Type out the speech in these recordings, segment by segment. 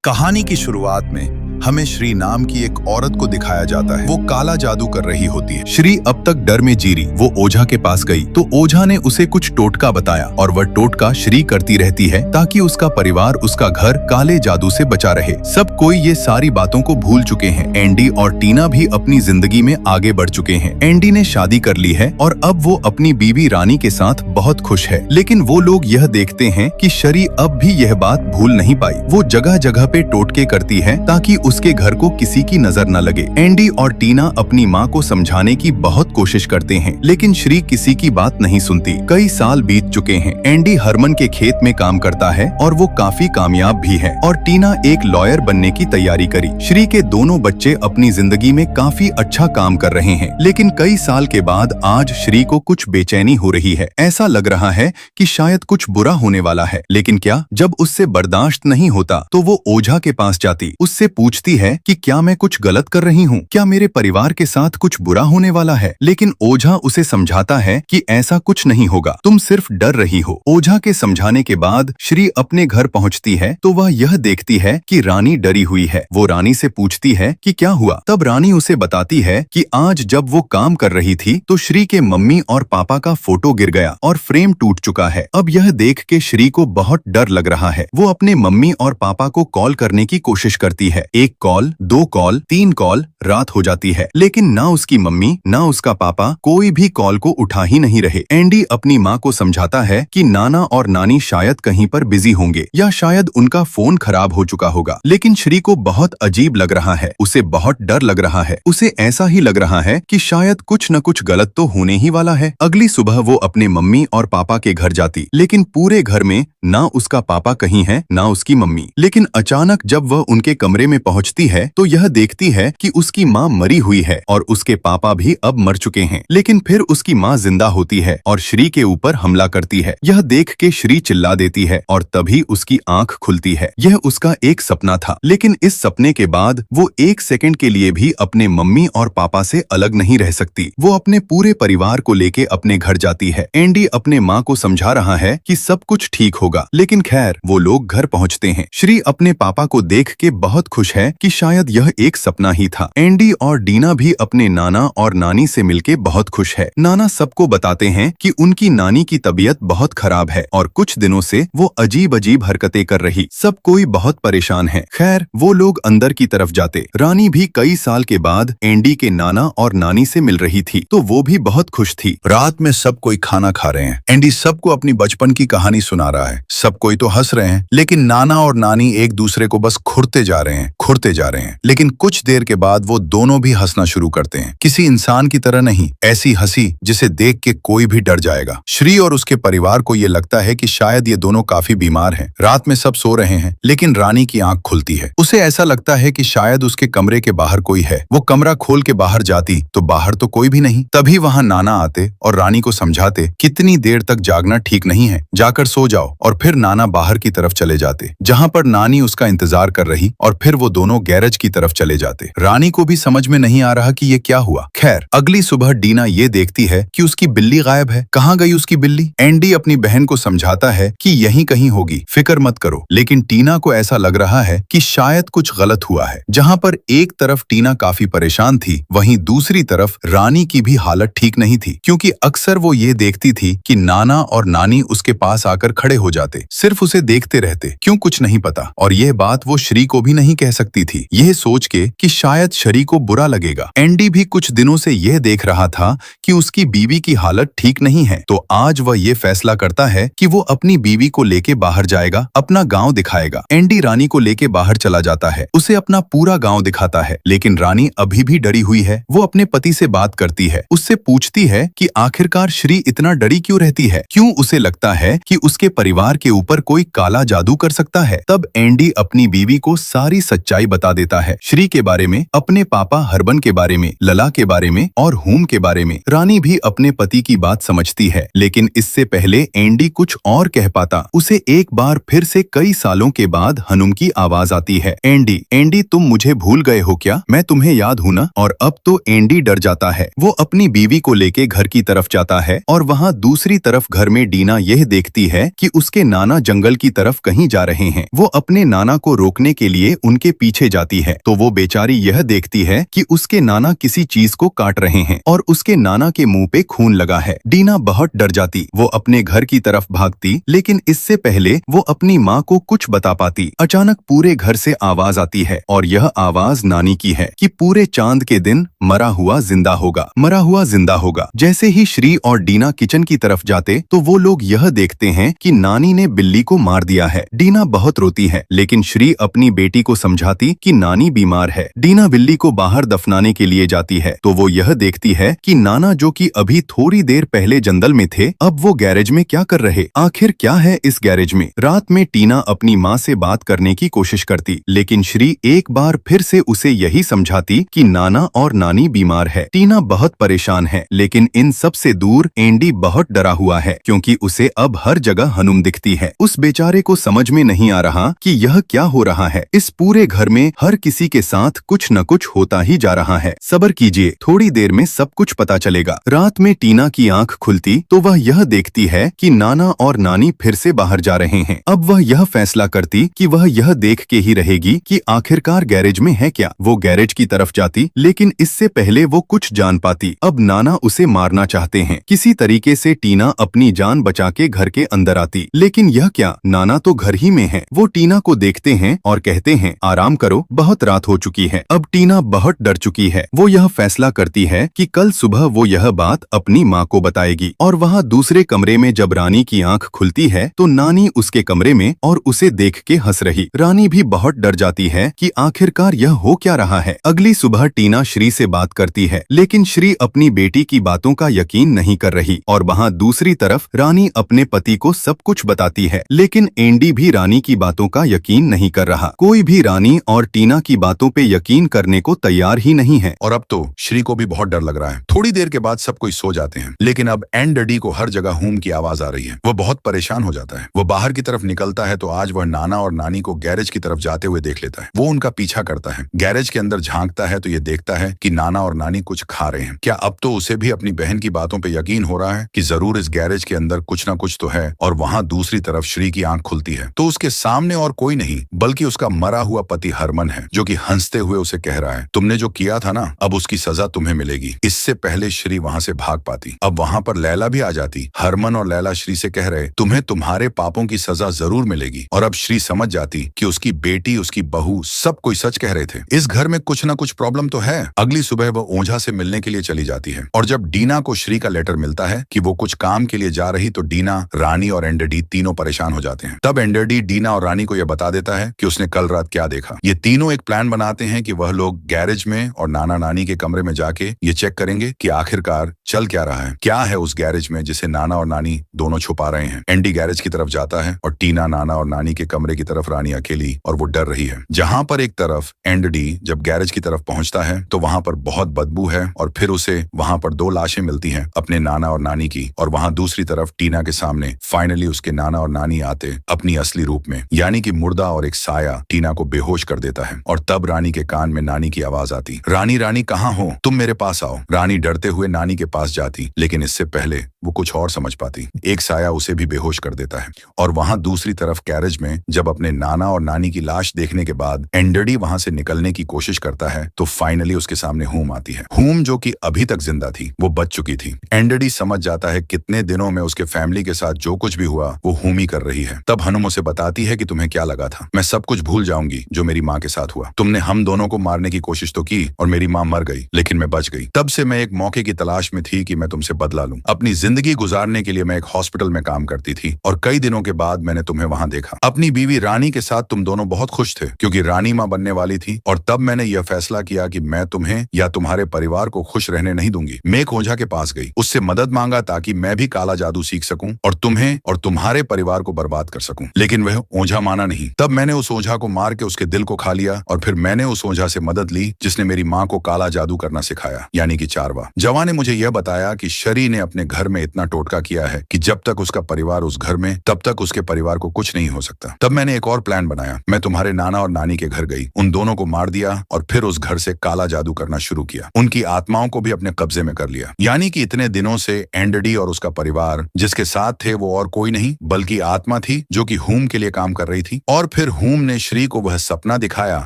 कहानी की शुरुआत में हमें श्री नाम की एक औरत को दिखाया जाता है। वो काला जादू कर रही होती है। श्री अब तक डर में जी रही। वो ओझा के पास गई तो ओझा ने उसे कुछ टोटका बताया और वह टोटका श्री करती रहती है ताकि उसका परिवार, उसका घर काले जादू से बचा रहे। सब कोई ये सारी बातों को भूल चुके हैं। एंडी और टीना भी अपनी जिंदगी में आगे बढ़ चुके हैं। एंडी ने शादी कर ली है और अब वो अपनी बीवी रानी के साथ बहुत खुश है। लेकिन वो लोग यह देखते हैं कि श्री अब भी यह बात भूल नहीं पाई। वो जगह जगह पे टोटके करती है ताकि उसके घर को किसी की नजर न लगे। एंडी और टीना अपनी माँ को समझाने की बहुत कोशिश करते हैं, लेकिन श्री किसी की बात नहीं सुनती। कई साल बीत चुके हैं। एंडी हरमन के खेत में काम करता है और वो काफी कामयाब भी है और टीना एक लॉयर बनने की तैयारी करी। श्री के दोनों बच्चे अपनी जिंदगी में काफी अच्छा काम कर रहे हैं, लेकिन कई साल के बाद आज श्री को कुछ बेचैनी हो रही है। ऐसा लग रहा है कि शायद कुछ बुरा होने वाला है, लेकिन क्या? जब उससे बर्दाश्त नहीं होता तो वो ओझा के पास जाती। उससे पूछती है कि क्या मैं कुछ गलत कर रही हूँ? क्या मेरे परिवार के साथ कुछ बुरा होने वाला है? लेकिन ओझा उसे समझाता है कि ऐसा कुछ नहीं होगा, तुम सिर्फ डर रही हो। ओझा के समझाने के बाद श्री अपने घर पहुँचती है तो वह यह देखती है कि रानी डरी हुई है। वो रानी से पूछती है कि क्या हुआ? तब रानी उसे बताती है कि आज जब वो काम कर रही थी तो श्री के मम्मी और पापा का फोटो गिर गया और फ्रेम टूट चुका है। अब यह देख के श्री को बहुत डर लग रहा है। वो अपने मम्मी और पापा को कॉल करने की कोशिश करती है। एक कॉल, 2 कॉल, 3 कॉल, रात हो जाती है, लेकिन ना उसकी मम्मी ना उसका पापा कोई भी कॉल को उठा ही नहीं रहे। एंडी अपनी माँ को समझाता है कि नाना और नानी शायद कहीं पर बिजी होंगे या शायद उनका फोन खराब हो चुका होगा। लेकिन श्री को बहुत अजीब लग रहा है। उसे बहुत डर लग रहा है। उसे ऐसा ही लग रहा है कि शायद कुछ न कुछ गलत तो होने ही वाला है। अगली सुबह वो अपने मम्मी और पापा के घर जाती, लेकिन पूरे घर में ना उसका पापा कहीं है ना उसकी मम्मी। लेकिन अचानक जब वह उनके कमरे में पहुंचती है तो यह देखती है कि उसकी माँ मरी हुई है और उसके पापा भी अब मर चुके हैं। लेकिन फिर उसकी माँ जिंदा होती है और श्री के ऊपर हमला करती है। यह देख के श्री चिल्ला देती है और तभी उसकी आंख खुलती है। यह उसका एक सपना था, लेकिन इस सपने के बाद वो 1 सेकंड के लिए भी अपने मम्मी और पापा से अलग नहीं रह सकती। वो अपने पूरे परिवार को लेके अपने घर जाती है। एंडी अपने माँ को समझा रहा है कि सब कुछ ठीक होगा, लेकिन खैर वो लोग घर पहुँचते हैं। श्री अपने पापा को देख के बहुत खुश है कि शायद यह एक सपना ही था। एंडी और डीना भी अपने नाना और नानी से मिलके बहुत खुश है। नाना सबको बताते हैं कि उनकी नानी की तबीयत बहुत खराब है और कुछ दिनों से वो अजीब अजीब हरकतें कर रही। सब कोई बहुत परेशान है। खैर वो लोग अंदर की तरफ जाते। रानी भी कई साल के बाद एंडी के नाना और नानी से मिल रही थी तो वो भी बहुत खुश थी। रात में सब कोई खाना खा रहे हैं। एंडी सबको अपनी बचपन की कहानी सुना रहा है। सब कोई तो हंस रहे हैं, लेकिन नाना और नानी एक दूसरे को बस खुरते जा रहे हैं। लेकिन कुछ देर के बाद वो दोनों भी हंसना शुरू करते हैं। किसी इंसान की तरह नहीं, ऐसी हंसी जिसे देख के कोई भी डर जाएगा। श्री और उसके परिवार को ये लगता है कि शायद ये दोनों काफी बीमार हैं। रात में सब सो रहे हैं, लेकिन रानी की आंख खुलती है। उसे ऐसा लगता है कि शायद उसके कमरे के बाहर कोई है। वो कमरा खोल के बाहर जाती तो बाहर तो कोई भी नहीं। तभी वहां नाना आते और रानी को समझाते, कितनी देर तक जागना ठीक नहीं है, जाकर सो जाओ। और फिर नाना बाहर की तरफ चले जाते, जहां पर नानी उसका इंतजार कर रही, और फिर वो दोनों गैरेज की तरफ चले जाते। रानी को भी समझ में नहीं आ रहा कि ये क्या हुआ। खैर अगली सुबह डीना ये देखती है कि उसकी बिल्ली गायब है। कहाँ गई उसकी बिल्ली? एंडी अपनी बहन को समझाता है कि यहीं कहीं होगी, फिक्र मत करो। लेकिन टीना को ऐसा लग रहा है कि शायद कुछ गलत हुआ है। जहाँ पर एक तरफ टीना काफी परेशान थी, वहीं दूसरी तरफ रानी की भी हालत ठीक नहीं थी, क्योंकि अक्सर वो ये देखती थी कि नाना और नानी उसके पास आकर खड़े हो जाते, सिर्फ उसे देखते रहते। क्यों? कुछ नहीं पता। और यह बात वो श्री को भी नहीं कह सकती थी, यह सोच के कि शायद श्री को बुरा लगेगा। एंडी भी कुछ दिनों से यह देख रहा था कि उसकी बीवी की हालत ठीक नहीं है, तो आज वह ये फैसला करता है कि वो अपनी बीवी को लेके बाहर जाएगा, अपना गांव दिखाएगा। एंडी रानी को लेके बाहर चला जाता है, उसे अपना पूरा गांव दिखाता है, लेकिन रानी अभी भी डरी हुई है। वो अपने पति से बात करती है, उससे पूछती है कि आखिरकार श्री इतना डरी क्यों रहती है, क्यों उसे लगता है कि उसके परिवार के ऊपर कोई काला जादू कर सकता है। तब एंडी अपनी बीवी को सारी सच्चाई सच्चाई बता देता है, श्री के बारे में, अपने पापा हरबन के बारे में, लला के बारे में और हूम के बारे में। रानी भी अपने पति की बात समझती है, लेकिन इससे पहले एंडी कुछ और कह पाता, उसे एक बार फिर से कई सालों के बाद हनुम की आवाज आती है, एंडी, एंडी तुम मुझे भूल गए हो क्या? मैं तुम्हें याद हूं ना? और अब तो एंडी डर जाता है। वो अपनी बीवी को लेके घर की तरफ जाता है और वहाँ दूसरी तरफ घर में डीना यह देखती है कि उसके नाना जंगल की तरफ कहीं जा रहे हैं। वो अपने नाना को रोकने के लिए उनके पीछे जाती है तो वो बेचारी यह देखती है कि उसके नाना किसी चीज को काट रहे हैं और उसके नाना के मुंह पे खून लगा है। डीना बहुत डर जाती, वो अपने घर की तरफ भागती, लेकिन इससे पहले वो अपनी माँ को कुछ बता पाती। अचानक पूरे घर से आवाज आती है और यह आवाज नानी की है कि पूरे चांद के दिन मरा हुआ जिंदा होगा, मरा हुआ जिंदा होगा। जैसे ही श्री और डीना किचन की तरफ जाते तो वो लोग यह देखते हैं कि नानी ने बिल्ली को मार दिया है। डीना बहुत रोती है, लेकिन श्री अपनी बेटी को समझाती कि नानी बीमार है। डीना बिल्ली को बाहर दफनाने के लिए जाती है तो वो यह देखती है कि नाना जो कि अभी थोड़ी देर पहले जंगल में थे, अब वो गैरेज में क्या कर रहे? आखिर क्या है इस गैरेज में? रात में टीना अपनी माँ से बात करने की कोशिश करती, लेकिन श्री एक बार फिर से उसे यही समझाती कि नाना और नानी बीमार है। टीना बहुत परेशान है, लेकिन इन सब से दूर एंडी बहुत डरा हुआ है क्योंकि उसे अब हर जगह हनुम दिखती है। उस बेचारे को समझ में नहीं आ रहा कि यह क्या हो रहा है। इस पूरे घर में हर किसी के साथ कुछ न कुछ होता ही जा रहा है। सब्र कीजिए, थोड़ी देर में सब कुछ पता चलेगा। रात में टीना की आंख खुलती तो वह यह देखती है कि नाना और नानी फिर से बाहर जा रहे हैं। अब वह यह फैसला करती कि वह यह देख के ही रहेगी कि आखिरकार गैरेज में है क्या। वो गैरेज की तरफ जाती, लेकिन इससे पहले वो कुछ जान पाती, अब नाना उसे मारना चाहते हैं। किसी तरीके से टीना अपनी जान बचा के घर के अंदर आती, लेकिन यह क्या, नाना तो घर ही में है। वो टीना को देखते हैं और कहते हैं आराम करो, बहुत रात हो चुकी है। अब टीना बहुत डर चुकी है। वो यह फैसला करती है कि कल सुबह वो यह बात अपनी माँ को बताएगी। और वहाँ दूसरे कमरे में जब रानी की आंख खुलती है तो नानी उसके कमरे में और उसे देख के हंस रही। रानी भी बहुत डर जाती है कि आखिरकार यह हो क्या रहा है। अगली सुबह टीना श्री से बात करती है, लेकिन श्री अपनी बेटी की बातों का यकीन नहीं कर रही। और वहाँ दूसरी तरफ रानी अपने पति को सब कुछ बताती है, लेकिन एंडी भी रानी की बातों का यकीन नहीं कर रहा। कोई भी रानी और टीना की बातों पे यकीन करने को तैयार ही नहीं है। और अब तो श्री को भी बहुत डर लग रहा है। थोड़ी देर के बाद सब कोई सो जाते हैं, लेकिन अब एंडी को हर जगह हूम की आवाज आ रही है। वो बहुत परेशान हो जाता है। वो बाहर की तरफ निकलता है तो आज वह नाना और नानी को गैरेज की तरफ जाते हुए देख लेता है। वो उनका पीछा करता है। गैरेज के अंदर झांकता है तो ये देखता है कि नाना और नानी कुछ खा रहे हैं। क्या अब तो उसे भी अपनी बहन की बातों पे यकीन हो रहा है कि जरूर इस गैरेज के अंदर कुछ ना कुछ तो है। और वहाँ दूसरी तरफ श्री की आंख खुलती है तो उसके सामने और कोई नहीं बल्कि उसका मरा हुआ पति हरमन है, जो कि हंसते हुए उसे कह रहा है, तुमने जो किया था ना, अब उसकी सजा तुम्हें मिलेगी। इससे पहले श्री वहाँ से भाग पाती। अब वहाँ पर लैला भी आ जाती। हरमन और लैला श्री से कह रहे, तुम्हें तुम्हारे पापों की सजा जरूर मिलेगी। और अब श्री समझ जाती कि उसकी बेटी, उसकी बहू, सब कोई सच कह रहे थे। इस घर में कुछ ना कुछ प्रॉब्लम तो है। अगली सुबह वो ओझा से मिलने के लिए चली जाती है और जब डीना को श्री का लेटर मिलता है कि वो कुछ काम के लिए जा रही तो डीना, रानी और एंडरडी तीनों परेशान हो जाते हैं। तब एंडरडी डीना और रानी को यह बता देता है कि उसने कल रात क्या देखा। ये तीनों एक प्लान बनाते हैं कि वह लोग गैरेज में और नाना नानी के कमरे में जाके ये चेक करेंगे कि आखिरकार चल क्या रहा है, क्या है उस गैरेज में जिसे नाना और नानी दोनों छुपा रहे हैं। एंडी गैरेज की तरफ जाता है और टीना, नाना और नानी के कमरे की तरफ, रानी अकेली और वो डर रही है। जहां पर एक तरफ एंडी जब गैरेज की तरफ पहुंचता है तो वहां पर बहुत बदबू है और फिर उसे वहां पर 2 लाशें मिलती हैं अपने नाना और नानी की। और वहां दूसरी तरफ टीना के सामने फाइनली उसके नाना और नानी आते अपनी असली रूप में, यानी कि मुर्दा और एक साया टीना को बेहोश कर देता है। और तब रानी के कान में नानी की आवाज आती, रानी रानी कहाँ हो तुम, मेरे पास आओ। रानी डरते हुए नानी के पास जाती, लेकिन इससे पहले वो कुछ और समझ पाती। एक साया उसे भी बेहोश कर देता है। और वहां दूसरी तरफ गैरेज में जब अपने नाना और नानी की लाश देखने के बाद एंडरडी वहां से निकलने की कोशिश करता है तो फाइनली उसके सामने हूम आती है। हूम जो कि अभी तक जिंदा थी, वो बच चुकी थी। एंडरडी समझ जाता है कितने दिनों में उसके फैमिली के साथ जो कुछ भी हुआ वो हूम ही कर रही है। तब हनुम उसे बताती है कि तुम्हें क्या लगा था, मैं सब कुछ भूल जाऊंगी जो मेरी माँ के साथ हुआ। तुमने हम दोनों को मारने की कोशिश तो की और मेरी माँ मर गई, लेकिन मैं बच गई। तब से मैं एक मौके की तलाश में थी कि मैं तुमसे बदला लूं, अपनी जिंदगी जिंदगी गुजारने के लिए मैं एक हॉस्पिटल में काम करती थी और कई दिनों के बाद मैंने तुम्हें वहां देखा। अपनी बीवी रानी के साथ तुम दोनों बहुत खुश थे क्योंकि रानी माँ बनने वाली थी और तब मैंने यह फैसला किया कि मैं तुम्हें या तुम्हारे परिवार को खुश रहने नहीं दूंगी। मैं एक ओझा के पास गई, उससे मदद मांगा ताकि मैं भी काला जादू सीख सकूं और तुम्हें और तुम्हारे परिवार को बर्बाद कर सकूं, लेकिन वह ओझा माना नहीं। तब मैंने उस ओझा को मार के उसके दिल को खा लिया और फिर मैंने उस ओझा से मदद ली जिसने मेरी माँ को काला जादू करना सिखाया, यानी कि चारवा। जवा ने मुझे यह बताया कि शरी ने अपने घर में इतना टोटका किया है कि जब तक उसका परिवार उस घर में तब तक उसके परिवार को कुछ नहीं हो सकता। तब मैंने एक और प्लान बनाया। मैं तुम्हारे नाना और नानी के घर गई, उन दोनों को मार दिया और फिर उस घर से काला जादू करना शुरू किया। उनकी आत्माओं को भी अपने कब्जे में कर लिया, यानी कि इतने दिनों से एंडडी और उसका परिवार जिसके साथ थे वो और कोई नहीं बल्कि आत्मा थी जो कि हूम के लिए काम कर रही थी। और फिर हूम ने श्री को वह सपना दिखाया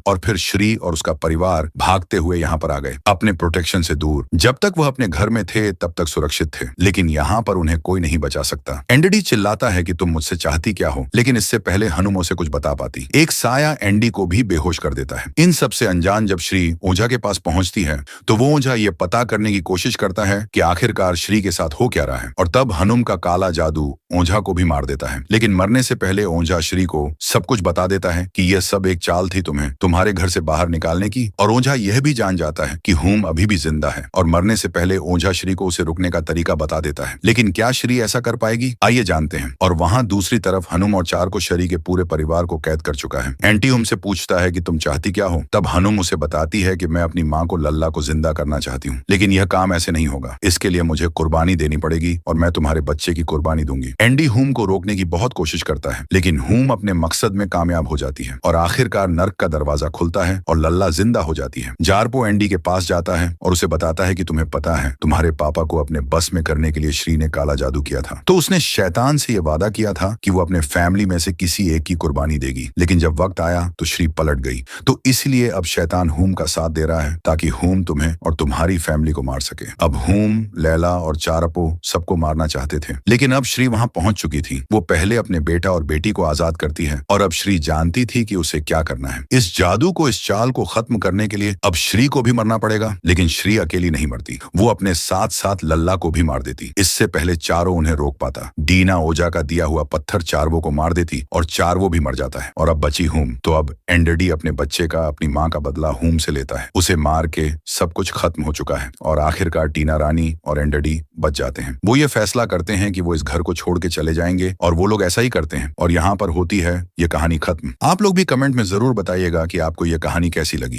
और फिर श्री और उसका परिवार भागते हुए यहाँ पर आ गए, अपने प्रोटेक्शन से दूर। जब तक वह अपने घर में थे तब तक सुरक्षित थे, लेकिन यहाँ पर उन्हें कोई नहीं बचा सकता। एंडडी चिल्लाता है कि तुम मुझसे चाहती क्या हो, लेकिन इससे पहले हनुम उसे कुछ बता पाती। एक साया एंडी को भी बेहोश कर देता है। इन सबसे अनजान जब श्री ओझा के पास पहुंचती है तो वो ओझा ये पता करने की कोशिश करता है कि आखिरकार श्री के साथ हो क्या रहा है, और तब हनुम का काला जादू ओझा को भी मार देता है। लेकिन मरने से पहले ओझा श्री को सब कुछ बता देता है कि यह सब एक चाल थी तुम्हें तुम्हारे घर से बाहर निकालने की, और ओझा यह भी जान जाता है कि हूम अभी भी जिंदा है और मरने से पहले ओझा श्री को उसे रुकने का तरीका बता देता है। लेकिन क्या श्री ऐसा कर पाएगी, आइए जानते हैं। और वहां दूसरी तरफ हनुम और चार को शरी के पूरे परिवार को कैद कर चुका है। एंटी उनसे पूछता है कि तुम चाहती क्या हो। तब हनुम उसे बताती है कि मैं अपनी माँ को लल्ला को जिंदा करना चाहती हूँ, लेकिन यह काम ऐसे नहीं होगा, इसके लिए मुझे कुर्बानी देनी पड़ेगी और मैं तुम्हारे बच्चे की कुर्बानी दूंगी। एंडी हूम को रोकने की बहुत कोशिश करता है, लेकिन हूम अपने मकसद में कामयाब हो जाती है और आखिरकार नर्क का दरवाजा खुलता है और लल्ला जिंदा हो जाती है। जारपो एंडी के पास जाता है और उसे बताता है कि तुम्हें पता है तुम्हारे पापा को अपने बस में करने के लिए श्री ने काला जादू किया था, तो उसने शैतान से यह वादा किया था कि वो अपने फैमिली में से किसी एक की कुर्बानी देगी, लेकिन जब वक्त आया तो श्री पलट गई। तो इसलिए अब शैतान हूम का साथ दे रहा है ताकि हूम तुम्हें और तुम्हारी फैमिली को मार सके। अब हूम, लैला और चारपो सबको मारना चाहते थे, लेकिन अब श्री वहां पहुंच चुकी थी। वो पहले अपने बेटा और बेटी को आजाद करती है और अब श्री जानती थी कि उसे क्या करना है। इस जादू को, इस चाल को खत्म करने के लिए अब श्री को भी मरना पड़ेगा, लेकिन श्री अकेली नहीं मरती, वो अपने साथ साथ लल्ला को भी मार देती। इससे पहले चारों उन्हें रोक पाता। डीना ओझा का दिया हुआ पत्थर चारवो को मार देती और चारवो भी मर जाता है और अब बची हूम। तो अब एंडडी अपने बच्चे का, अपनी माँ का बदला हूम से लेता है। उसे मार के सब कुछ खत्म हो चुका है और आखिरकार टीना रानी और एंडडी बच जाते हैं। वो ये फैसला करते हैं कि वो इस घर को छोड़ के चले जाएंगे और वो लोग ऐसा ही करते हैं और यहाँ पर होती है ये कहानी खत्म। आप लोग भी कमेंट में जरूर बताइएगा कि आपको ये कहानी कैसी लगी।